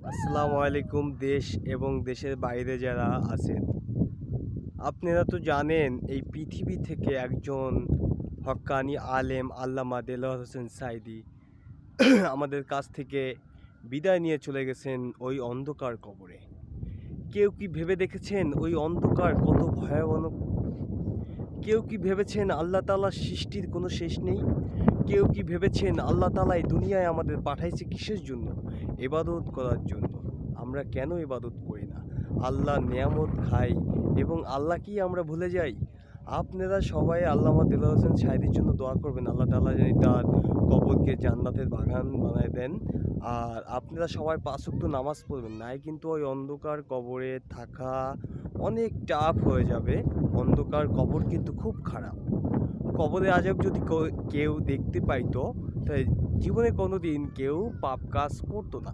আসসালামু আলাইকুম। দেশ এবং দেশের বাইরে যারা আছেন, আপনারা তো জানেন এই পৃথিবী থেকে একজন হক্কানি আলেম আল্লামা দেলোয়ার হোসেন সাঈদী আমাদের কাছ থেকে বিদায় নিয়ে চলে গেছেন ওই অন্ধকার কবরে। কেউ কি ভেবে দেখেছেন ওই অন্ধকার কত ভয়াবহ? কেউ কি ভেবেছেন আল্লাহ তাআলার সৃষ্টির কোনো শেষ নেই? কেউ কি ভেবেছেন আল্লাহ তাআলা এই দুনিয়ায় আমাদের পাঠাইছে কিসের জন্য? ইবাদত করার জন্য। আমরা কেন ইবাদত করি না? আল্লাহর নেয়ামত খাই এবং আল্লাহকেই আমরা ভুলে যাই। আপনারা সবাই আল্লামা দেলোয়ার হোসেন সাঈদীর জন্য দোয়া করবেন। আল্লাহ তাআলা যেন তার কবরকে জান্নাতের বাগান বানায় দেন। আর আপনারা সবাই ৫ ওয়াক্ত নামাজ পড়বেন। নাই কিন্তু ওই অন্ধকার কবরে থাকা অনেক টাফ হয়ে যাবে। অন্ধকার কবর কিন্তু খুব খারাপ। কবরে আজাব যদি কেউ দেখতে পাইতো, তাই জীবনে কোনোদিন কেউ পাপ কাজ করতো না।